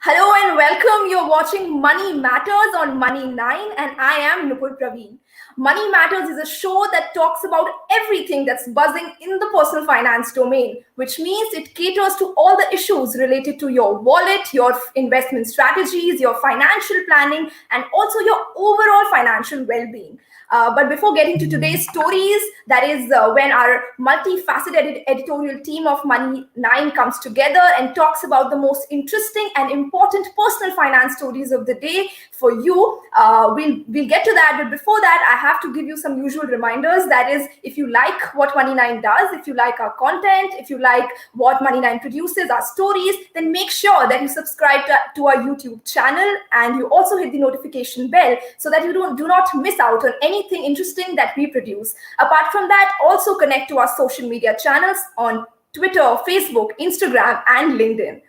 Hello and welcome. You're watching Money Matters on Money 9 and I am Nupur Praveen. Money Matters is a show that talks about everything that's buzzing in the personal finance domain, which means it caters to all the issues related to your wallet, your investment strategies, your financial planning, and also your overall financial well-being. But before getting to today's stories, that is when our multifaceted editorial team of Money 9 comes together and talks about the most interesting and important personal finance stories of the day for you. We'll get to that, but before that, I have to give you some usual reminders. That is, if you like what Money 9 does, if you like our content, if you like what Money 9 produces, our stories, then make sure that you subscribe to our YouTube channel and you also hit the notification bell so that you do not miss out on anything interesting that we produce. Apart from that, also connect to our social media channels on Twitter, Facebook, Instagram, and LinkedIn.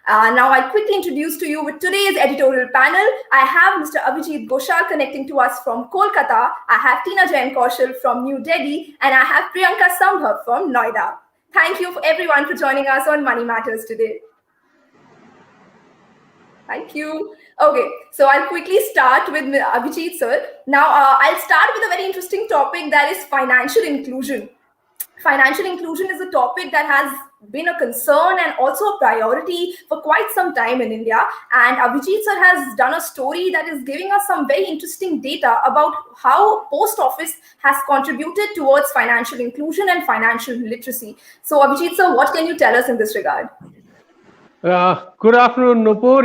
Now, I'll quickly introduce to you with today's editorial panel. I have Mr. Abhijit Ghoshal connecting to us from Kolkata. I have Tina Jain Kaushal from New Delhi, and I have Priyanka Sambhav from Noida. Thank you everyone for joining us on Money Matters today. Thank you. Okay, so I'll quickly start with Abhijit sir. Now, I'll start with a very interesting topic, that is financial inclusion. Financial inclusion is a topic that has been a concern and also a priority for quite some time in India. And Abhijit sir has done a story that is giving us some very interesting data about how post office has contributed towards financial inclusion and financial literacy. So Abhijit sir, what can you tell us in this regard? Good afternoon, Nupur.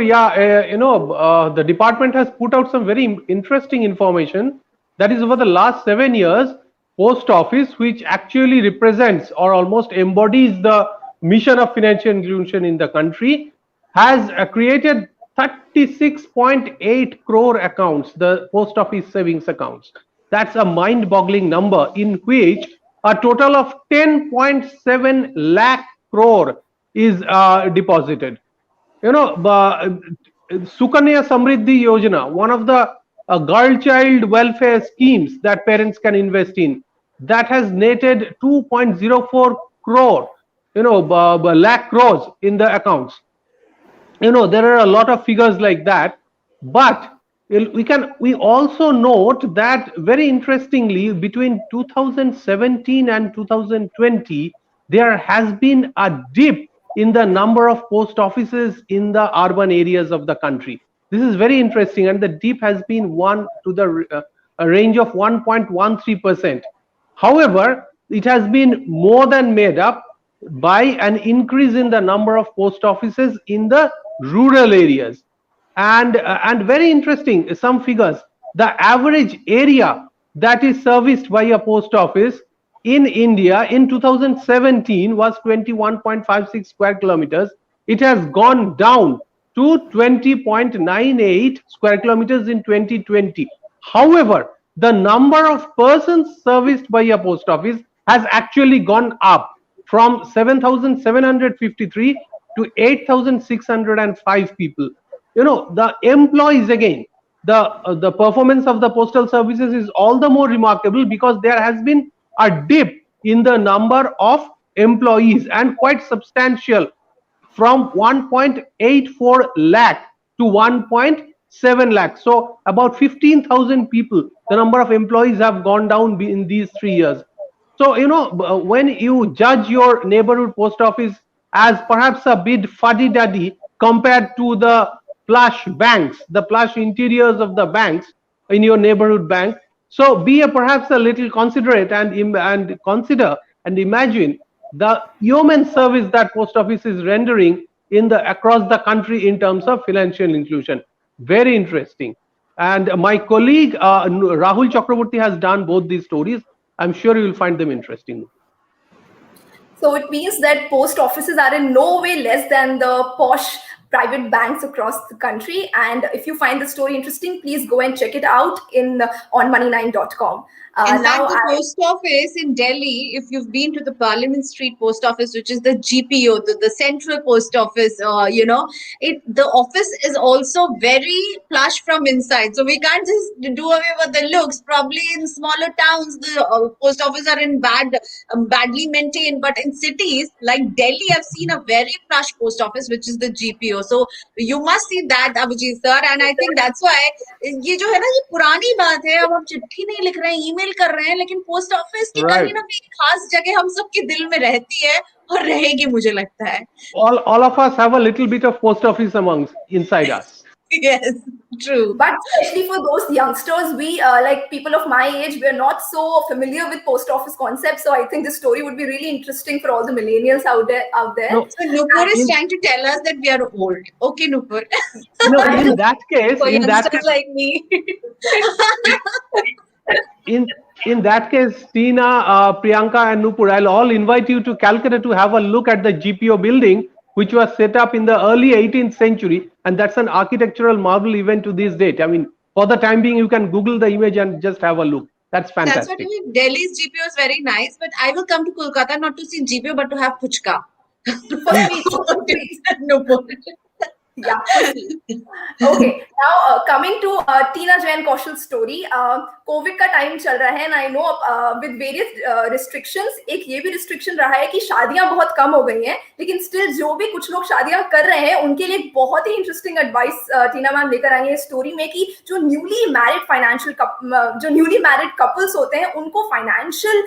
The department has put out some very interesting information. That is, over the last 7 years, post office, which actually represents or almost embodies the mission of financial inclusion in the country, has created 36.8 crore accounts, the post office savings accounts. That's a mind-boggling number, in which a total of 10.7 lakh crore is deposited. Sukanya Samriddhi Yojana, one of the girl child welfare schemes that parents can invest in, that has netted 2.04 crore, lakh crores in the accounts. There are a lot of figures like that, but we also note that very interestingly, between 2017 and 2020, there has been a dip in the number of post offices in the urban areas of the country. This is very interesting, and the dip has been a range of 1.13%. However, it has been more than made up by an increase in the number of post offices in the rural areas. And very interesting, some figures. The average area that is serviced by a post office in India in 2017 was 21.56 square kilometers. It has gone down to 20.98 square kilometers in 2020. However, the number of persons serviced by a post office has actually gone up from 7,753 to 8,605 people. The employees, again, the performance of the postal services is all the more remarkable because there has been a dip in the number of employees, and quite substantial, from 1.84 lakh to 1.7 lakh. So about 15,000 people, the number of employees have gone down in these 3 years. So, when you judge your neighborhood post office as perhaps a bit fuddy-duddy compared to the plush banks, the plush interiors of the banks in your neighborhood bank, so be perhaps a little considerate and consider and imagine the yeoman service that post office is rendering across the country in terms of financial inclusion. Very interesting. And my colleague Rahul Chakraborty has done both these stories. I'm sure you will find them interesting. So it means that post offices are in no way less than the posh private banks across the country. And if you find the story interesting, please go and check it out on money9.com. In Now fact, the post office in Delhi, if you've been to the Parliament Street post office, which is the GPO, the central post office, the office is also very plush from inside. So we can't just do away with the looks. Probably in smaller towns, the post office are in badly maintained, but in cities like Delhi, I've seen a very plush post office, which is the GPO. So you must see that, Abhijit sir, and I think that's why ये जो है ना, ये पुरानी बात है. अब हम चिट्ठी नहीं लिख रहे हैं, ईमेल कर रहे हैं, लेकिन पोस्ट ऑफिस की कहीं Right. ना कहीं खास जगह हम सबके दिल में रहती है और रहेगी, मुझे लगता है. All of us have a little bit of post office amongst inside us. Yes, true. But especially for those youngsters, we like people of my age, we're not so familiar with post office concepts. So I think this story would be really interesting for all the millennials out there. No, So Nupur is in trying to tell us that we are old. Okay, Nupur. in that case, For in that youngsters case, like me. in that case, Tina, Priyanka, and Nupur, I'll all invite you to Calcutta to have a look at the GPO building, which was set up in the early 18th century, and that's an architectural marvel even to this date. I mean, for the time being, you can Google the image and just have a look. That's That's what I fantastic. mean. Delhi's GPO is very nice, but I will come to Kolkata not to see GPO but to have puchka. For sweets, for sweets. Nupur. Yeah, for sweets. Okay, now coming to Tina Jain Kaushal's story. Covid का time चल रहा है and I know with various restrictions. एक ये भी restriction रहा है कि शादियां बहुत कम हो गई हैं, लेकिन स्टिल जो भी कुछ लोग शादियां कर रहे हैं उनके लिए बहुत ही इंटरेस्टिंग एडवाइस टीना मैम लेकर आई है स्टोरी में कि जो न्यूली मैरिड कपल्स होते हैं उनको फाइनेंशियल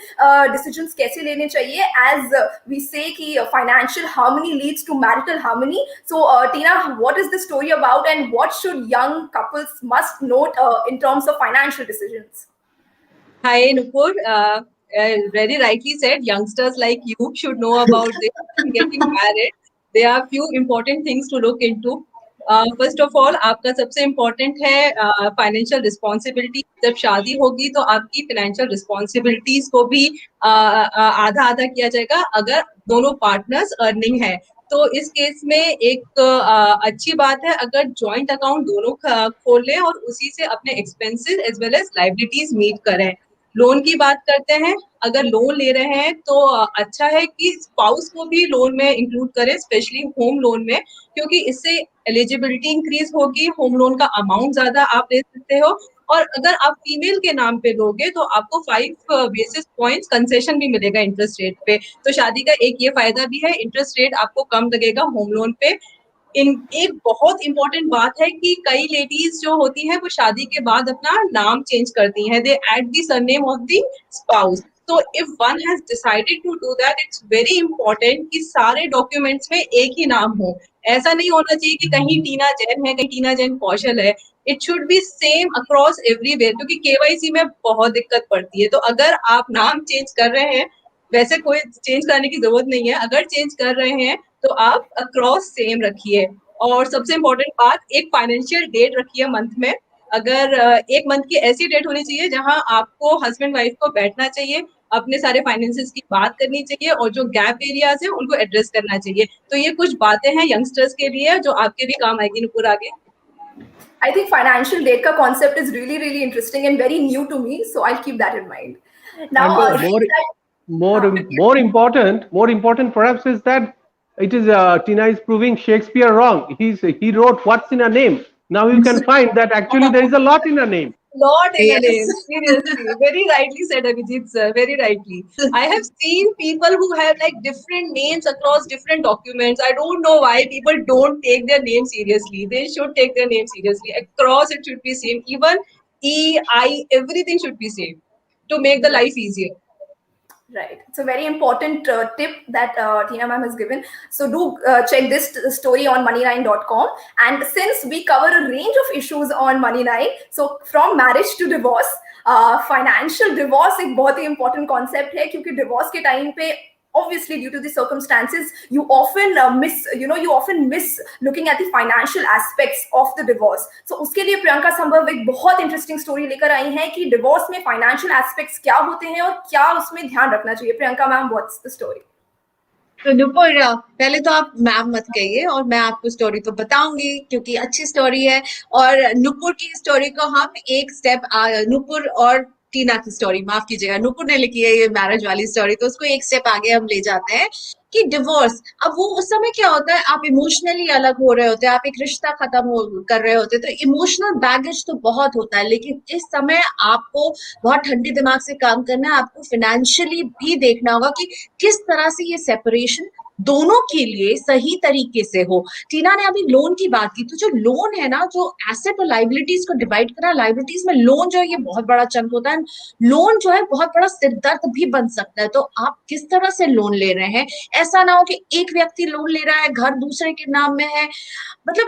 डिसीजंस कैसे लेने चाहिए. एज वी से कि financial harmony leads to marital harmony. So Tina, what is the story about and what should young couples must note in terms of financial decisions? Hi, Nupur. Very rightly said, youngsters like you should know about this and getting married. There are few important things to look into. First of all, आपका सबसे important है financial responsibility. जब शादी होगी तो आपकी financial responsibilities को भी आधा आधा किया जाएगा अगर दोनों partners earning है. तो इस केस में एक अच्छी बात है अगर जॉइंट अकाउंट दोनों खोल लें और उसी से अपने expenses as well as liabilities meet करें. लोन की बात करते हैं, अगर लोन ले रहे हैं तो अच्छा है कि स्पाउस को भी लोन में इंक्लूड करें, स्पेशली होम लोन में, क्योंकि इससे एलिजिबिलिटी इंक्रीज होगी, होम लोन का अमाउंट ज्यादा आप ले सकते हो. और अगर आप फीमेल के नाम पे लोगे तो आपको 5 बेसिस पॉइंट्स कंसेशन भी मिलेगा इंटरेस्ट रेट पे. तो शादी का एक ये फायदा भी है, इंटरेस्ट रेट आपको कम लगेगा होम लोन पे. एक बहुत इंपॉर्टेंट बात है कि कई लेडीज जो होती हैं वो शादी के बाद अपना नाम चेंज करती हैं, they add the surname of the spouse. तो if one has decided to do that, it's very important कि सारे डॉक्यूमेंट्स में एक ही नाम हो. ऐसा नहीं होना चाहिए कि कहीं टीना जैन है, कहीं टीना जैन कौशल है. It should be same across everywhere, क्योंकि केवाईसी में बहुत दिक्कत पड़ती है. तो अगर आप नाम चेंज कर रहे हैं, वैसे कोई चेंज करने की जरूरत नहीं है, अगर चेंज कर रहे हैं तो आप अक्रॉस सेम रखिए. और सबसे इम्पोर्टेंट बात, एक फाइनेंशियल डेट रखिए मंथ में. अगर एक मंथ की ऐसी डेट होनी चाहिए जहां आपको हस्बैंड वाइफ को बैठना चाहिए, अपने सारे फाइनेंसेस की बात करनी चाहिए और जो गैप एरियाज है उनको एड्रेस करना चाहिए. तो ये कुछ बातें हैं यंगस्टर्स के लिए जो आपके भी काम आएगी नुपुर आगे. I think financial data concept is really, really interesting and very new to me, so I'll keep that in mind. Now, And more important perhaps is that it is Tina is proving Shakespeare wrong. He wrote what's in a name. Now you can find that actually there is a lot in a name. Lot in a name, seriously. Very rightly said, Abhijit sir. Very rightly. I have seen people who have like different names across different documents. I don't know why people don't take their name seriously. They should take their name seriously. Across it should be same. Even E, I, everything should be same to make the life easier. right, it's a very important tip that Tina ma'am has given. So do check this story on money9.com. And since we cover a range of issues on Money9, so from marriage to divorce, financial divorce एक बहुत ही important concept है, क्योंकि divorce के time पे obviously due to the circumstances you often miss looking at the financial aspects of the divorce. So उसके लिए प्रियंका संभव एक बहुत इंटरेस्टिंग स्टोरी लेकर आई है कि डिवोर्स में फाइनेंशियल एस्पेक्ट्स क्या होते हैं और क्या उसमें ध्यान रखना चाहिए. Priyanka ma'am, what's the story? तो नुपुर, पहले तो आप मैम मत कहिए और मैं आपको स्टोरी तो बताऊंगी क्योंकि अच्छी स्टोरी है. और नुपुर की स्टोरी को हम एक स्टेप नुपुर और टीना की स्टोरी, माफ कीजिएगा, नुपुर ने लिखी है ये मैरिज वाली स्टोरी, तो उसको एक स्टेप आगे हम ले जाते हैं कि डिवोर्स। अब वो उस समय क्या होता है, आप इमोशनली अलग हो रहे होते हैं, आप एक रिश्ता कर रहे होते हैं, तो इमोशनल बैगेज तो बहुत होता है, लेकिन इस समय आपको बहुत ठंडे दिमाग से काम करना है। आपको फाइनेंशियली भी देखना होगा कि किस तरह से ये सेपरेशन दोनों के लिए सही तरीके से हो। टीना ने अभी लोन की बात की, तो जो लोन है ना, जो एसेट और लाइबिलिटीज को डिवाइड करा, लाइबिलिटीज में लोन जो है ये बहुत बड़ा चंक होता है। लोन जो है बहुत बड़ा सिरदर्द भी बन सकता है, तो आप किस तरह से लोन ले रहे हैं। ऐसा ना हो कि एक व्यक्ति लोन ले रहा है, घर दूसरे के नाम में है, मतलब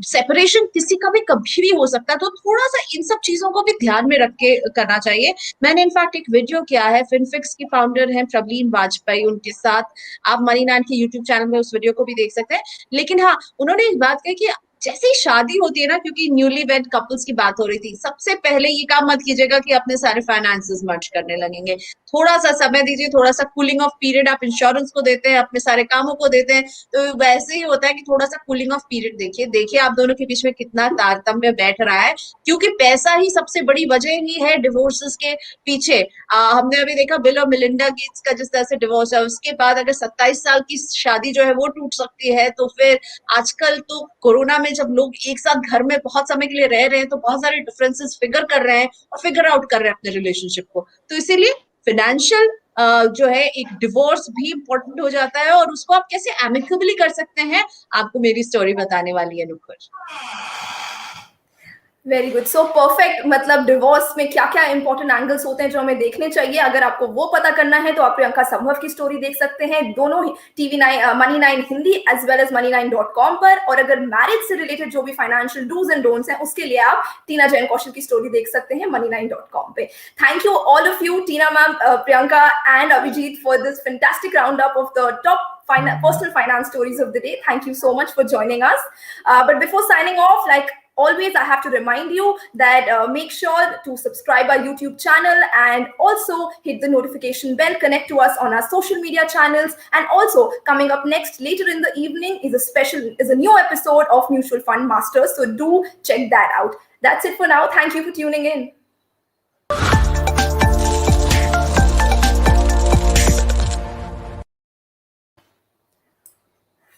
सेपरेशन किसी का भी कभी भी हो सकता है, तो थोड़ा सा इन सब चीजों को भी ध्यान में रख के करना चाहिए। मैंने इनफैक्ट एक वीडियो किया है, फिनफिक्स की फाउंडर हैं प्रवीण वाजपेयी, उनके साथ, आप मनी नाइन के यूट्यूब चैनल में उस वीडियो को भी देख सकते हैं। लेकिन हाँ, उन्होंने एक बात कही कि जैसे ही शादी होती है ना, क्योंकि न्यूली वेड कपल्स की बात हो रही थी, सबसे पहले ये काम मत कीजिएगा कि अपने सारे फाइनेंसेस मर्ज करने लगेंगे। थोड़ा सा समय दीजिए, थोड़ा सा कूलिंग ऑफ पीरियड। आप इंश्योरेंस को देते हैं, अपने सारे कामों को देते हैं, तो वैसे ही होता है कि थोड़ा सा कूलिंग ऑफ पीरियड देखिए आप दोनों के बीच में कितना तारतम्य बैठ रहा है, क्योंकि पैसा ही सबसे बड़ी वजह ही है डिवोर्सेस के पीछे। हमने अभी देखा बिल और मिलिंडा गेट्स का जिस तरह से डिवोर्स है, उसके बाद अगर 27 साल की शादी जो है वो टूट सकती है, तो फिर आजकल तो कोरोना में जब लोग एक साथ घर में बहुत समय के लिए रह रहे हैं, तो बहुत सारे डिफरेंसेस फिगर कर रहे हैं और फिगर आउट कर रहे हैं अपने रिलेशनशिप को। तो इसीलिए फाइनेंशियल जो है एक डिवोर्स भी इंपॉर्टेंट हो जाता है, और उसको आप कैसे एमिकेबली कर सकते हैं, आपको मेरी स्टोरी बताने वाली है Nupur. Very good, so perfect. मतलब डिवोर्स में क्या क्या इंपॉर्टेंट एंगल्स होते हैं जो हमें देखने चाहिए, अगर आपको वो पता करना है तो आप प्रियंका संभव की स्टोरी देख सकते हैं, दोनों ही TV9 money 9 Hindi as well as money9.com पर। और अगर मैरिज से रिलेटेड जो भी फाइनेंशियल डूज एंड डोंट्स हैं, उसके लिए आप टीना जैन कौशल की स्टोरी देख सकते हैं money9.com पे। Thank you all of you, Tina ma'am, Priyanka and Abhijeet, for this fantastic round up of the top personal finance stories of the day. Thank you so much for joining us. But before signing off, like always, I have to remind you that make sure to subscribe our YouTube channel and also hit the notification bell, connect to us on our social media channels, and also coming up next later in the evening is a new episode of Mutual Fund Masters, so do check that out. That's it for now. Thank you for tuning in.